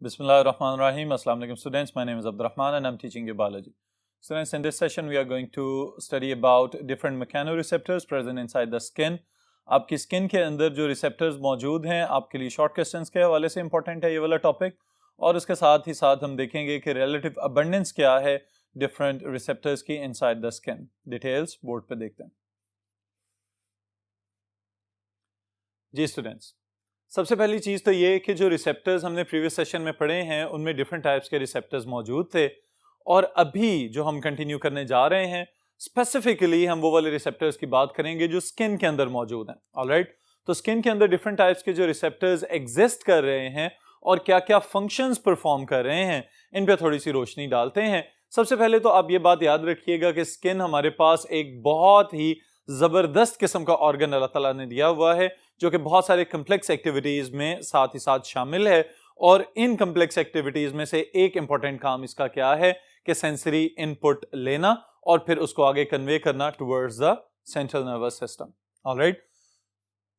Bismillahirrahmanirrahim. Assalamu alaikum students. My name is Abdurrahman and I'm teaching you biology. Students, in this session we are going to study about different mechanoreceptors present inside the skin. आपकी skin के अंदर जो receptors मौजूद हैं आपके लिए short questions के हवाले से इंपॉर्टेंट है ये वाला टॉपिक, और उसके साथ ही साथ हम देखेंगे कि रिलेटिव अबंडेंस क्या है डिफरेंट रिसेप्टर्स की inside the skin. Details board पे देखते हैं. जी स्टूडेंट्स, सबसे पहली चीज़ तो ये कि जो रिसेप्टर्स हमने प्रीवियस सेशन में पढ़े हैं उनमें डिफरेंट टाइप्स के रिसेप्टर्स मौजूद थे, और अभी जो हम कंटिन्यू करने जा रहे हैं स्पेसिफिकली हम वो वाले रिसेप्टर्स की बात करेंगे जो स्किन के अंदर मौजूद हैं. ऑलराइट, तो स्किन के अंदर डिफरेंट टाइप्स के जो रिसेप्टर्स एग्जिस्ट कर रहे हैं और क्या क्या फंक्शंस परफॉर्म कर रहे हैं इन पे थोड़ी सी रोशनी डालते हैं. सबसे पहले तो आप ये बात याद रखिएगा कि स्किन हमारे पास एक बहुत ही ज़बरदस्त किस्म का ऑर्गन अल्लाह ताला ने दिया हुआ है जो कि बहुत सारे कम्प्लेक्स एक्टिविटीज़ में साथ ही साथ शामिल है, और इन कम्प्लेक्स एक्टिविटीज़ में से एक इंपॉर्टेंट काम इसका क्या है कि सेंसरी इनपुट लेना और फिर उसको आगे कन्वे करना towards the central nervous system. Alright,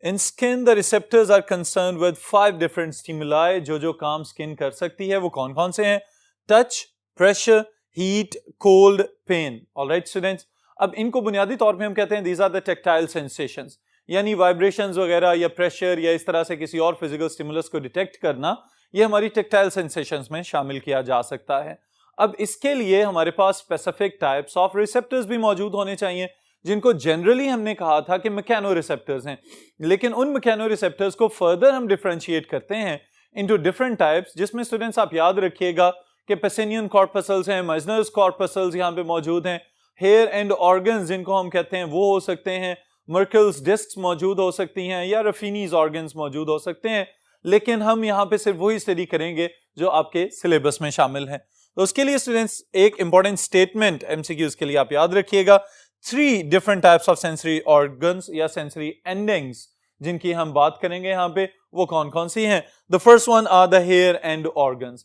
in skin the receptors are concerned with 5 different stimuli. जो काम स्किन कर सकती है वो कौन कौन से हैं? Touch, pressure, heat, cold, pain. Alright students, अब इनको बुनियादी तौर पे हम कहते हैं these are the tactile sensations, यानी वाइब्रेशंस वगैरह या प्रेशर या इस तरह से किसी और फिजिकल स्टिमुलस को डिटेक्ट करना, ये हमारी टेक्टाइल सेंसेशंस में शामिल किया जा सकता है. अब इसके लिए हमारे पास स्पेसिफिक टाइप्स ऑफ रिसेप्टर्स भी मौजूद होने चाहिए जिनको जनरली हमने कहा था कि मैकेनो रिसेप्टर्स हैं, लेकिन उन मैकेनो रिसेप्टर्स को फर्दर हम डिफरेंशिएट करते हैं इनटू डिफरेंट टाइप्स, जिसमें स्टूडेंट्स आप याद रखिएगा कि पेसिनियन कॉर्पसल्स हैं, मजनस कॉर्पसल्स यहाँ पे मौजूद हैं, हेयर एंड ऑर्गन्स जिनको हम कहते हैं वो हो सकते हैं, मर्कल्स डिस्क्स मौजूद हो सकती हैं, या रफीनीज ऑर्गन्स मौजूद हो सकते हैं, लेकिन हम यहाँ पे सिर्फ वही स्टडी करेंगे जो आपके सिलेबस में शामिल है. तो उसके लिए स्टूडेंट्स एक इंपॉर्टेंट स्टेटमेंट एमसीक्यूज के लिए आप याद रखिएगा. 3 different types of sensory organs या सेंसरी एंडिंग्स जिनकी हम बात करेंगे यहाँ पे वो कौन कौन सी हैं. The first one are the hair end organs.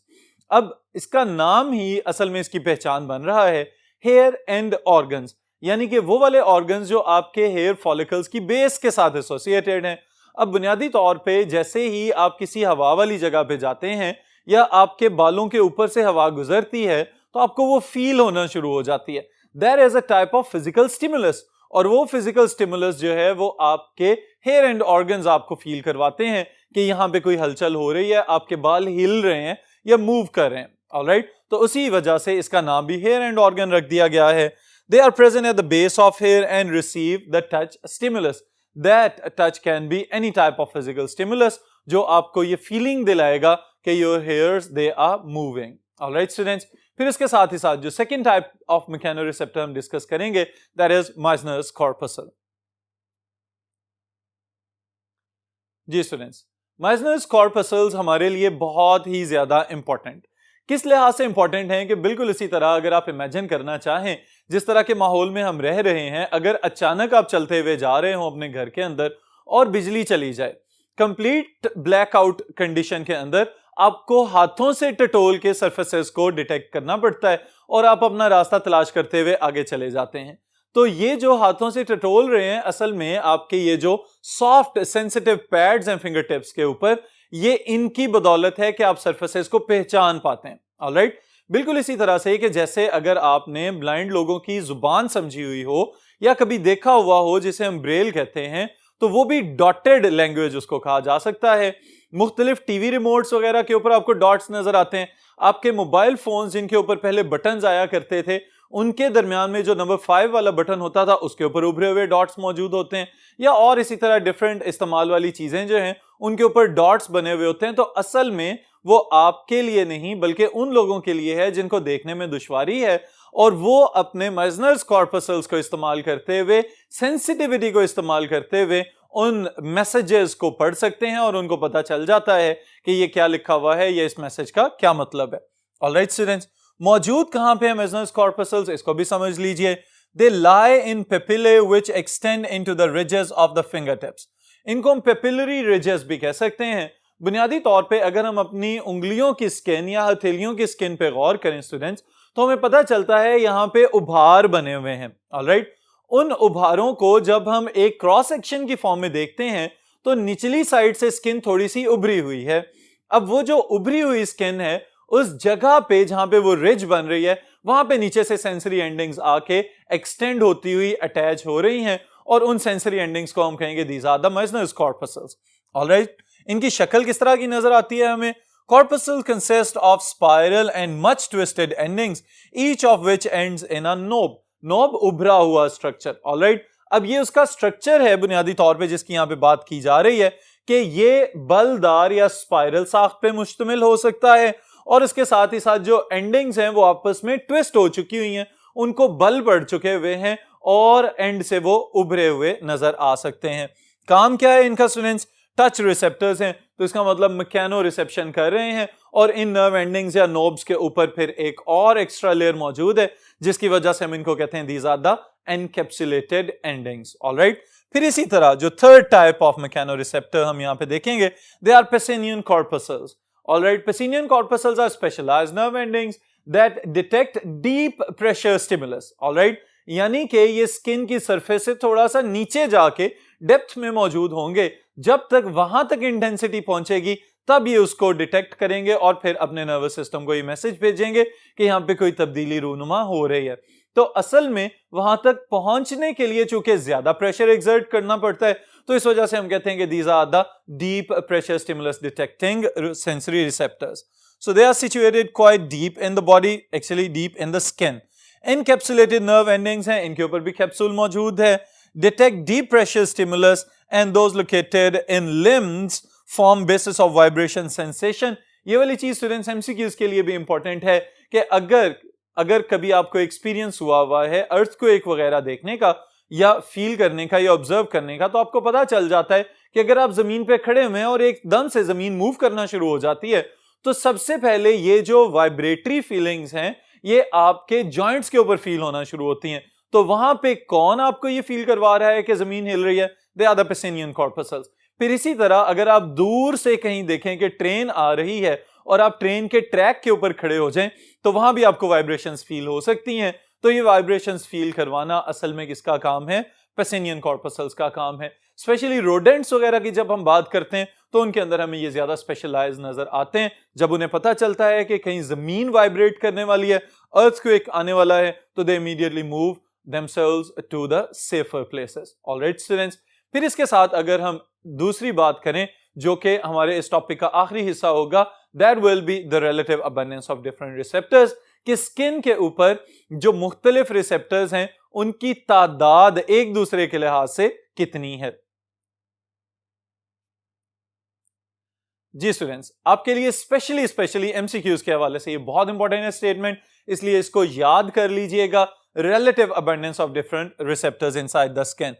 अब इसका नाम ही असल में इसकी पहचान बन रहा है, हेयर एंड ऑर्गन्स, यानी कि वो वाले ऑर्गन्स जो आपके हेयर फॉलिकल्स की बेस के साथ एसोसिएटेड हैं. अब बुनियादी तौर पे जैसे ही आप किसी हवा वाली जगह पे जाते हैं या आपके बालों के ऊपर से हवा गुजरती है तो आपको वो फील होना शुरू हो जाती है. There is a type of physical stimulus, और वो फिजिकल स्टिमुलस जो है वो आपके हेयर एंड ऑर्गन्स आपको फील करवाते हैं कि यहाँ पे कोई हलचल हो रही है, आपके बाल हिल रहे हैं या मूव कर रहे हैं. ऑलराइट, तो उसी वजह से इसका नाम भी हेयर एंड ऑर्गन रख दिया गया है. They are present at the base of hair and receive the touch stimulus. That touch can be any type of physical stimulus जो आपको ये feeling दिलाएगा कि your hairs they are moving. Alright students, फिर इसके साथ ही साथ जो second type of mechanoreceptor हम डिस्कस करेंगे that is Meissner's corpuscle. जी स्टूडेंट्स, Meissner's corpuscles हमारे लिए बहुत ही ज्यादा इंपॉर्टेंट किस लिहाज से इंपॉर्टेंट है कि बिल्कुल इसी तरह अगर आप इमेजिन करना चाहें जिस तरह के माहौल में हम रह रहे हैं, अगर अचानक आप चलते हुए जा रहे हो अपने घर के अंदर और बिजली चली जाए, कंप्लीट ब्लैकआउट कंडीशन के अंदर आपको हाथों से टटोल के सरफेसेस को डिटेक्ट करना पड़ता है और आप अपना रास्ता तलाश करते हुए आगे चले जाते हैं. तो ये जो हाथों से टटोल रहे हैं असल में आपके ये जो सॉफ्ट सेंसिटिव पैड्स हैं फिंगर टिप्स के ऊपर, ये इनकी बदौलत है कि आप सरफेसेस को पहचान पाते हैं. ऑलराइट, बिल्कुल इसी तरह से कि जैसे अगर आपने ब्लाइंड लोगों की जुबान समझी हुई हो या कभी देखा हुआ हो जिसे हम ब्रेल कहते हैं, तो वो भी डॉटेड लैंग्वेज उसको कहा जा सकता है. मुख्तलिफ टीवी रिमोट्स वगैरह के ऊपर आपको डॉट्स नजर आते हैं. आपके मोबाइल फोन जिनके ऊपर पहले बटन आया करते थे उनके दरमियान में जो नंबर 5 वाला बटन होता था उसके ऊपर उभरे हुए डॉट्स मौजूद होते हैं, या और इसी तरह डिफरेंट इस्तेमाल वाली चीजें जो हैं उनके ऊपर डॉट्स बने हुए होते हैं. तो असल में वो आपके लिए नहीं बल्कि उन लोगों के लिए है जिनको देखने में दुश्वारी है, और वो अपने Meissner's corpuscles को इस्तेमाल करते हुए, सेंसिटिविटी को इस्तेमाल करते हुए उन मैसेजेस को पढ़ सकते हैं और उनको पता चल जाता है कि ये क्या लिखा हुआ है या इस मैसेज का क्या मतलब है. ऑलराइट स्टूडेंट्स, मौजूद कहां पे है Meissner's corpuscles इसको भी समझ लीजिए. They lie in papillae which extend into the ridges of the fingertips. इनको हम पेपिलरी रिजेस भी कह सकते हैं. बुनियादी तौर पे अगर हम अपनी उंगलियों की स्किन या हथेलियों की स्किन पे गौर करें स्टूडेंट्स, तो हमें पता चलता है यहाँ पे उभार बने हुए हैं. ऑलराइट, उन उभारों को जब हम एक क्रॉस सेक्शन की फॉर्म में देखते हैं तो निचली साइड से स्किन थोड़ी सी उभरी हुई है. अब वो जो उभरी हुई स्किन है उस जगह पे जहां पे वो रिज बन रही है वहां पे नीचे से सेंसरी एंडिंग्स आके एक्सटेंड होती हुई अटैच हो रही हैं और उन सेंसरी एंडिंग्स को हम कहेंगे these are the Meissner's corpuscles. Alright, इनकी शक्ल किस तरह की नजर आती है हमें? Corpuscle consist of spiral and much twisted endings, each of which ends in a knob. Knob उभरा हुआ स्ट्रक्चर। ऑलराइट, अब ये उसका स्ट्रक्चर है बुनियादी तौर पे जिसकी यहां पे बात की जा रही है कि ये बलदार या स्पाइरल साख्त पे मुश्तमिल हो सकता है और इसके साथ ही साथ जो एंडिंग्स हैं वो आपस में ट्विस्ट हो चुकी हुई हैं, उनको बल पड़ चुके हुए हैं और एंड से वो उभरे हुए नजर आ सकते हैं। काम क्या है इनका स्टूडेंट्स? टच रिसेप्टर्स हैं, तो इसका मतलब मैकेनो रिसेप्शन कर रहे हैं और इन नर्व एंडिंग्स या नोब्स के ऊपर फिर एक और एक्स्ट्रा लेयर मौजूद है जिसकी वजह से हम इनको कहते हैं these are the encapsulated endings. Alright, फिर इसी तरह जो third type of mechanoreceptor हम यहां पे देखेंगे, they are Pacinian corpuscles. Alright, Pacinian corpuscles are specialised nerve endings that detect deep pressure stimulus. Alright, यानी कि ये स्किन की सरफेस से थोड़ा सा नीचे जाके डेप्थ में मौजूद होंगे, जब तक वहां तक इंटेंसिटी पहुंचेगी तब ये उसको डिटेक्ट करेंगे और फिर अपने नर्वस सिस्टम को ये मैसेज भेजेंगे कि यहां पे कोई तब्दीली रूनुमा हो रही है। तो असल में वहां तक पहुंचने के लिए चूंकि ज्यादा प्रेशर एक्सर्ट करना पड़ता है, तो इस वजह से हम कहते हैं कि these are the deep pressure stimulus detecting sensory receptors. So they are situated quite deep in the body, actually deep in the skin. Encapsulated nerve endings हैं, इनके ऊपर भी कैप्सूल मौजूद है। Detect deep pressure stimulus and those located in limbs form basis of vibration sensation। ये वाली चीज students MCQs के लिए भी इंपॉर्टेंट है कि अगर कभी आपको एक्सपीरियंस हुआ है अर्थक्वेक वगैरह देखने का या फील करने का या ऑब्जर्व करने का, तो आपको पता चल जाता है कि अगर आप जमीन पे खड़े हुए हैं और एकदम से जमीन मूव करना शुरू हो जाती है तो सबसे पहले ये जो वाइब्रेटरी फीलिंग्स हैं ये आपके जॉइंट्स के ऊपर फील होना शुरू होती हैं। तो वहां पे कौन आपको ये फील करवा रहा है कि जमीन हिल रही है? They are the Pacinian corpuscles. फिर इसी तरह अगर आप दूर से कहीं देखें कि ट्रेन आ रही है और आप ट्रेन के ट्रैक के ऊपर खड़े हो जाएं तो वहां भी आपको वाइब्रेशंस फील हो सकती हैं। तो ये वाइब्रेशंस फील करवाना असल में किसका काम है? पेसिनियन कॉर्पसल्स का काम है। स्पेशली रोडेंट्स वगैरह की जब हम बात करते हैं तो उनके अंदर हमें ये ज्यादा स्पेशलाइज नजर आते हैं। जब उन्हें पता चलता है कि कहीं जमीन वाइब्रेट करने वाली है, अर्थक्वेक आने वाला है, तो दे immediately move themselves to the safer places। Alright students, फिर इसके साथ अगर हम दूसरी बात करें जो कि हमारे इस टॉपिक का आखिरी हिस्सा होगा, that will be the relative abundance of different receptors। कि स्किन के ऊपर जो मुख्तलिफ रिसेप्टर्स हैं उनकी तादाद एक दूसरे के लिहाज से कितनी है। जी स्टूडेंट्स, आपके लिए स्पेशली एमसीक्यूज के हवाले से ये बहुत इंपॉर्टेंट है स्टेटमेंट, इसलिए इसको याद कर लीजिएगा। relative abundance of different receptors inside the skin।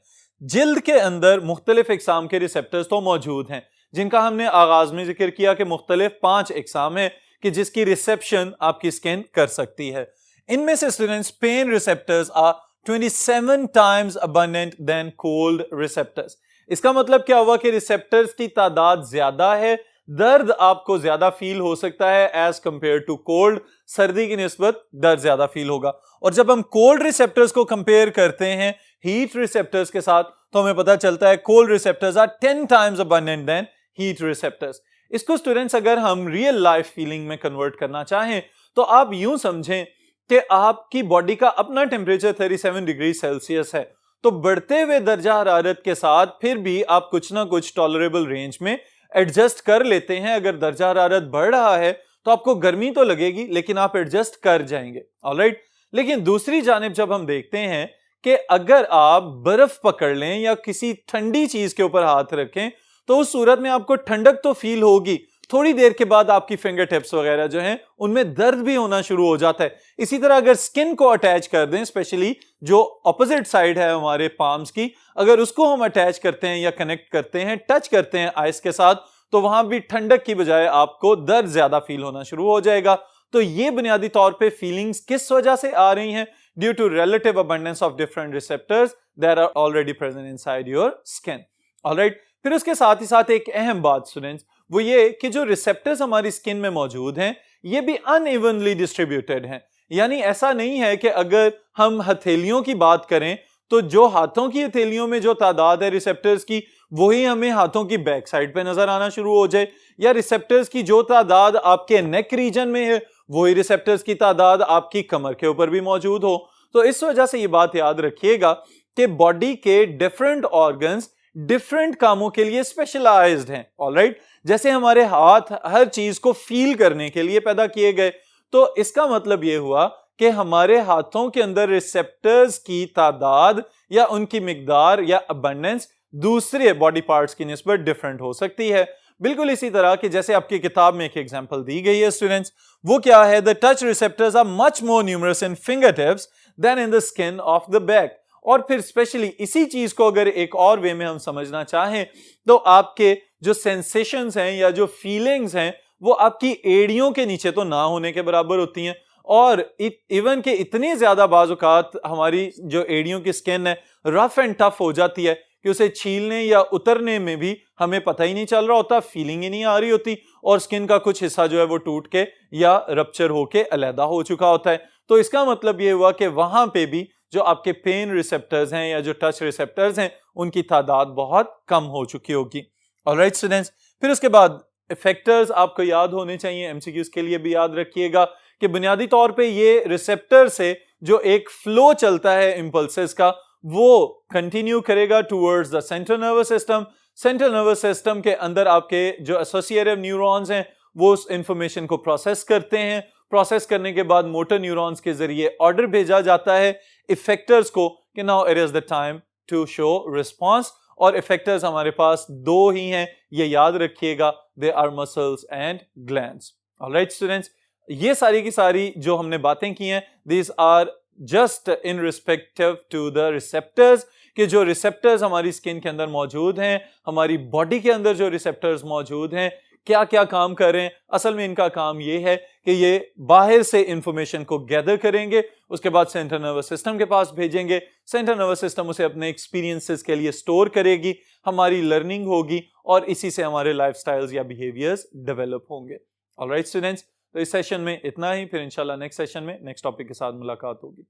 जिल्द के अंदर मुख्तलिफ इकसाम के रिसेप्टर्स तो मौजूद हैं जिनका हमने आगाज में जिक्र किया कि मुख्तलिफ 5 इकसाम है कि जिसकी रिसेप्शन आपकी स्किन कर सकती है। इनमें से students pain receptors are 27 times abundant than cold receptors। इसका मतलब क्या हुआ कि रिसेप्टर्स की तादाद ज्यादा है, दर्द आपको ज्यादा फील हो सकता है एज कंपेयर टू कोल्ड। सर्दी की निस्बत दर्द ज्यादा फील होगा। और जब हम कोल्ड रिसेप्टर्स को कंपेयर करते हैं हीट रिसेप्टर्स के साथ तो हमें पता चलता है cold receptors are 10 times abundant than heat receptors. इसको स्टूडेंट्स अगर हम रियल लाइफ फीलिंग में कन्वर्ट करना चाहें तो आप यूं समझें कि आपकी बॉडी का अपना टेम्परेचर 37 डिग्री सेल्सियस है, तो बढ़ते हुए दर्जा हरारत के साथ फिर भी आप कुछ ना कुछ टॉलरेबल रेंज में एडजस्ट कर लेते हैं। अगर दर्जा हरारत बढ़ रहा है तो आपको गर्मी तो लगेगी लेकिन आप एडजस्ट कर जाएंगे। ऑलराइट, लेकिन दूसरी जानिब जब हम देखते हैं कि अगर आप बर्फ पकड़ लें या किसी ठंडी चीज के ऊपर हाथ रखें तो उस सूरत में आपको ठंडक तो फील होगी, थोड़ी देर के बाद आपकी फिंगर टिप्स वगैरह जो हैं उनमें दर्द भी होना शुरू हो जाता है। इसी तरह अगर स्किन को अटैच कर दें, स्पेशली जो ऑपोजिट साइड है हमारे पाम्स की, अगर उसको हम अटैच करते हैं या कनेक्ट करते हैं, टच करते हैं आइस के साथ, तो वहां भी ठंडक की बजाय आपको दर्द ज्यादा फील होना शुरू हो जाएगा। तो ये बुनियादी तौर पे फीलिंग्स किस वजह से आ रही हैं? Due to relative abundance of different receptors that are already present inside your skin. Alright, फिर उसके साथ ही साथ एक अहम बात स्टूडेंट्स वो ये कि जो रिसेप्टर्स हमारी स्किन में मौजूद हैं ये भी अनइवनली डिस्ट्रीब्यूटेड हैं। यानी ऐसा नहीं है कि अगर हम हथेलियों की बात करें तो जो हाथों की हथेलियों में जो तादाद है रिसेप्टर्स की वही हमें हाथों की बैक साइड पे नजर आना शुरू हो जाए, या रिसेप्टर्स की जो तादाद आपके नेक रीजन में है वही रिसेप्टर्स की तादाद आपकी कमर के ऊपर भी मौजूद हो। तो इस वजह से ये बात याद रखिएगा कि बॉडी के डिफरेंट ऑर्गन्स डिफरेंट कामों के लिए स्पेशलाइज्ड हैं। ऑलराइट, जैसे हमारे हाथ हर चीज को फील करने के लिए पैदा किए गए, तो इसका मतलब यह हुआ कि हमारे हाथों के अंदर रिसेप्टर्स की तादाद या उनकी मिकदार या अबंडेंस दूसरे बॉडी पार्ट्स की निस्बत डिफरेंट हो सकती है। बिल्कुल इसी तरह कि जैसे आपकी किताब में एक एग्जांपल दी गई है स्टूडेंट्स, वो क्या है, the touch receptors are much more numerous in finger tips than in the skin of the back. और फिर स्पेशली इसी चीज को अगर एक और वे में हम समझना चाहें तो आपके जो सेंसेशंस हैं या जो फीलिंग्स हैं वो आपकी एड़ियों के नीचे तो ना होने के बराबर होती हैं, और इवन के इतनी ज्यादा बाजुकात हमारी जो एड़ियों की स्किन है रफ एंड टफ हो जाती है कि उसे छीलने या उतरने में भी हमें पता ही नहीं चल रहा होता, फीलिंग ही नहीं आ रही होती, और स्किन का कुछ हिस्सा जो है वो टूट के या रप्चर होके अलहदा हो चुका होता है। तो इसका मतलब ये हुआ कि वहां पे भी जो आपके पेन रिसेप्टर्स हैं या जो टच रिसेप्टर्स हैं उनकी तादाद बहुत कम हो चुकी होगी। ऑलराइट स्टूडेंट्स, फिर उसके बाद इफेक्टर्स आपको याद होने चाहिए, एमसीक्यूज के लिए भी याद रखिएगा कि बुनियादी तौर पे ये रिसेप्टर से जो एक फ्लो चलता है इंपल्सेस का वो कंटिन्यू करेगा towards the central nervous system. Central nervous system के अंदर आपके जो एसोसिएटिव न्यूरॉन्स हैं वो उस इंफॉर्मेशन को प्रोसेस करते हैं, प्रोसेस करने के बाद मोटर न्यूरॉन्स के जरिए ऑर्डर भेजा जाता है इफेक्टर्स को कि now it is the time to show response. और इफेक्टर्स हमारे पास दो ही हैं, ये याद रखिएगा, they are muscles and glands. Alright students, ये सारी की सारी जो हमने बातें की हैं these are just in respective to the receptors, कि जो रिसेप्टर्स हमारी स्किन के अंदर मौजूद हैं, हमारी बॉडी के अंदर जो रिसेप्टर्स मौजूद हैं क्या क्या काम कर रहे हैं। असल में इनका काम ये है कि ये बाहर से इंफॉर्मेशन को गैदर करेंगे, उसके बाद सेंट्रल नर्वस सिस्टम के पास भेजेंगे, सेंट्रल नर्वस सिस्टम उसे अपने एक्सपीरियंसेस के लिए स्टोर करेगी, हमारी लर्निंग होगी और इसी से हमारे लाइफस्टाइल्स या बिहेवियर्स डेवलप होंगे। ऑलराइट स्टूडेंट्स, तो इस सेशन में इतना ही, फिर इंशाल्लाह नेक्स्ट सेशन में नेक्स्ट टॉपिक के साथ मुलाकात होगी।